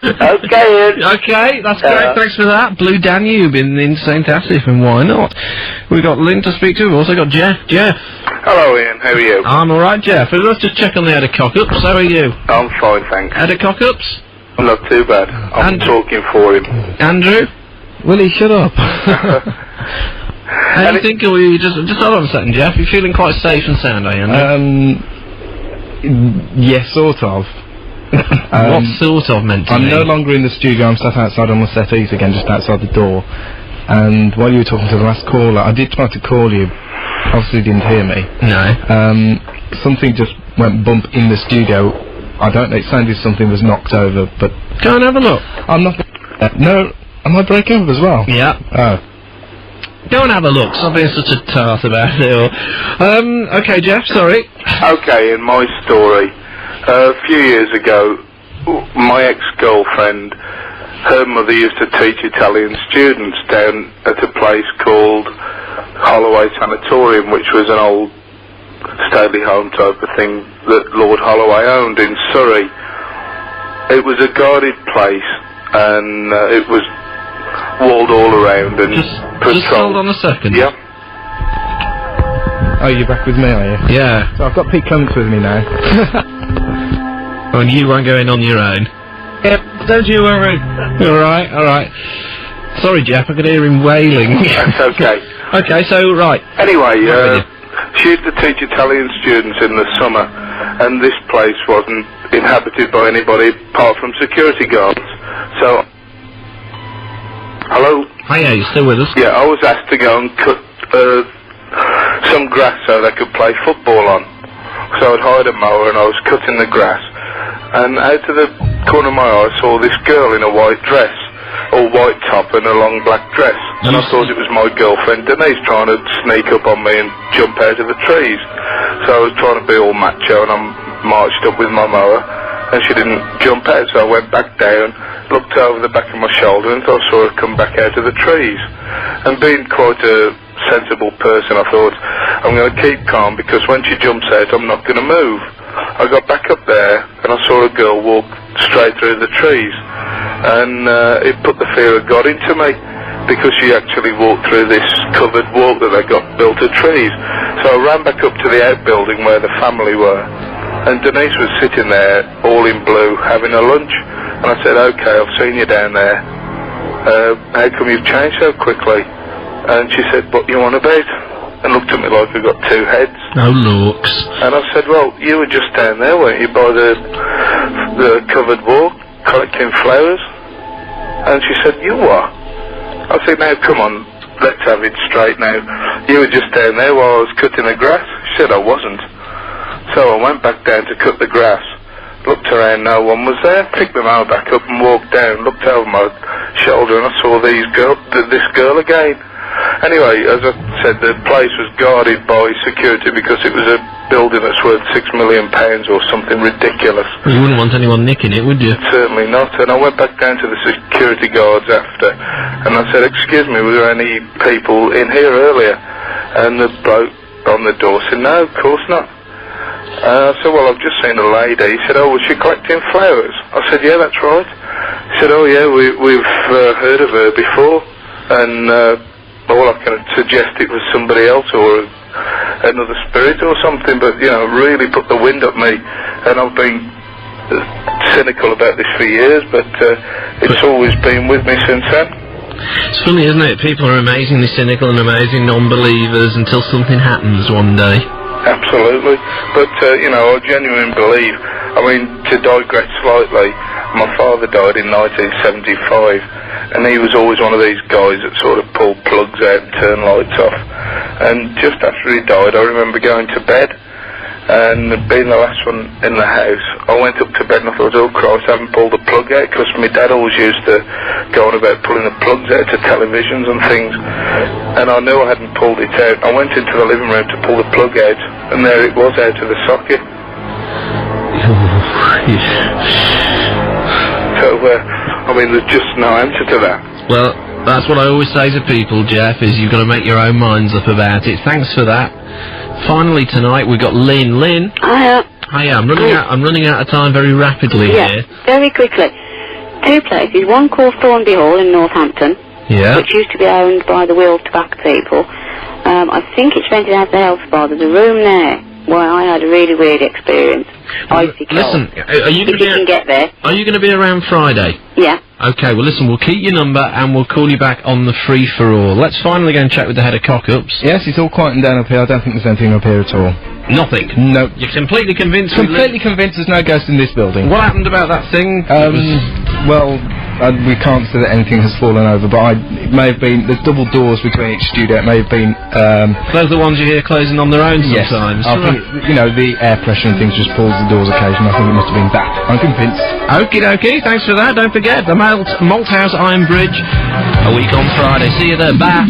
Okay, Ian. Okay, that's great. Thanks for that. Blue Danube in St. Asaph, and why not? We've got Lynn to speak to. We've also got Jeff. Jeff. Hello, Ian. How are you? I'm alright, Jeff. Let's just check on the Edda Cock-Ups. How are you? I'm fine, thanks. Edda Cock-Ups? I'm not too bad. I'm talking for him. Andrew? Willie, shut up. How do you think, or you just hold on a second, Jeff? You're feeling quite safe and sound, are you, Andrew? Yes, sort of. What sort of meant to I'm me? no longer in the studio, I'm sat outside on the settees again, just outside the door. And while you were talking to the last caller, I did try to call you. Obviously you didn't hear me. No. Something just went bump in the studio. I don't know, it sounded something was knocked over, but... Go and have a look. I'm not... no, am I breaking up as well? Yeah. Oh. Go and have a look. Stop being such a tart about it. Or, okay, Jeff, sorry. Okay, in my story, a few years ago, my ex-girlfriend, her mother used to teach Italian students down at a place called Holloway Sanatorium, which was an old stately home type of thing that Lord Holloway owned in Surrey. It was a guarded place, and it was walled all around and patrolled. Just hold on a second. Yeah. Oh, you're back with me, are you? Yeah. So I've got Pete Clements with me now. Oh, and you won't go in on your own. Yep, don't you worry. Alright, alright. Sorry, Jeff, I could hear him wailing. That's okay. Okay, so, right. Anyway, she used to teach Italian students in the summer, and this place wasn't inhabited by anybody apart from security guards. So... Hello? Hiya, you still with us? Yeah, I was asked to go and cut some grass so they could play football on. So I'd hired a mower and I was cutting the grass. And out of the corner of my eye I saw this girl in a white dress, or white top and a long black dress. And I thought it was my girlfriend Denise trying to sneak up on me and jump out of the trees. So I was trying to be all macho and I marched up with my mower. And she didn't jump out, so I went back down, looked over the back of my shoulder, and I saw her come back out of the trees. And being quite a sensible person, I thought, I'm going to keep calm, because when she jumps out, I'm not going to move. I got back up there, and I saw a girl walk straight through the trees. And it put the fear of God into me, because she actually walked through this covered walk that they got built of trees. So I ran back up to the outbuilding where the family were. And Denise was sitting there, all in blue, having a lunch. And I said, okay, I've seen you down there. How come you've changed so quickly? And she said, what you on about? And looked at me like I got two heads. Oh, looks. And I said, well, you were just down there, weren't you, by the covered walk, collecting flowers? And she said, you what? I said, now, come on, let's have it straight now. You were just down there while I was cutting the grass? She said, I wasn't. So I went back down to cut the grass, looked around, no one was there, picked the mower back up and walked down, looked over my shoulder and I saw this girl again. Anyway, as I said, the place was guarded by security because it was a building that's worth £6 million or something ridiculous. You wouldn't want anyone nicking it, would you? Certainly not. And I went back down to the security guards after and I said, excuse me, were there any people in here earlier? And the bloke on the door said, no, of course not. I said, well, I've just seen a lady. He said, oh, was she collecting flowers? I said, yeah, that's right. He said, oh, yeah, we've heard of her before. And all I can suggest it was somebody else or another spirit or something. But, you know, really put the wind up me. And I've been cynical about this for years, but it's always been with me since then. It's funny, isn't it? People are amazingly cynical and amazing non-believers until something happens one day. Absolutely. But, you know, I genuinely believe, I mean, to digress slightly, my father died in 1975, and he was always one of these guys that sort of pulled plugs out and turned lights off. And just after he died, I remember going to bed, and being the last one in the house, I went up to bed and I thought, oh Christ, I haven't pulled the plug out, because my dad always used to go on about pulling the plugs out to televisions and things, and I knew I hadn't pulled it out. I went into the living room to pull the plug out, and there it was out of the socket. So, I mean, there's just no answer to that. Well, that's what I always say to people, Jeff, is you've got to make your own minds up about it. Thanks for that. Finally tonight we've got Lynn. Lynn? Hiya. Hiya, I'm running out of time very rapidly yeah, here. very quickly. two places. One called Thornby Hall in Northampton, Yeah. which used to be owned by the Wheels Tobacco people. I think it's rented out to the health spa. There's a room there where I had a really weird experience. Icy cold. Listen, are you If you can get there. Are you going to be around Friday? Yeah. Okay, well listen, we'll keep your number and we'll call you back on the free-for-all. Let's finally go and check with the head of Cock-Ups. Yes, it's all quieting down up here. I don't think there's anything up here at all. Nothing. No. You're completely convinced? Completely convinced there's no ghost in this building. What happened about that thing? Well, we can't say that anything has fallen over, but it may have been. There's double doors between each studio. It may have been. Those are the ones you hear closing on their own Yes. sometimes. I think, the air pressure and things just pulls the doors occasionally. I think it must have been that. I'm convinced. Okie dokie, thanks for that. Don't forget, the Malthouse Iron Bridge, a week on Friday. See you there. Bye.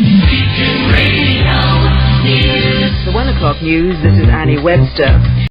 The 1 o'clock news, this is Annie Webster.